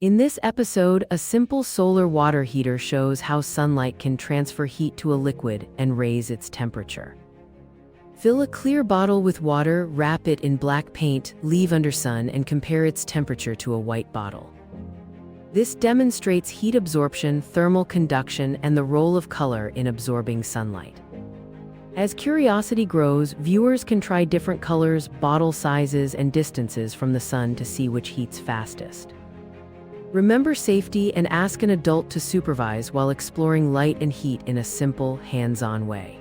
In this episode, a simple solar water heater shows how sunlight can transfer heat to a liquid and raise its temperature. Fill a clear bottle with water, wrap it in black paint, leave under sun, and compare its temperature to a white bottle. This demonstrates heat absorption, thermal conduction, and the role of color in absorbing sunlight. As curiosity grows, viewers can try different colors, bottle sizes, and distances from the sun to see which heats fastest. Remember safety and ask an adult to supervise while exploring light and heat in a simple, hands-on way.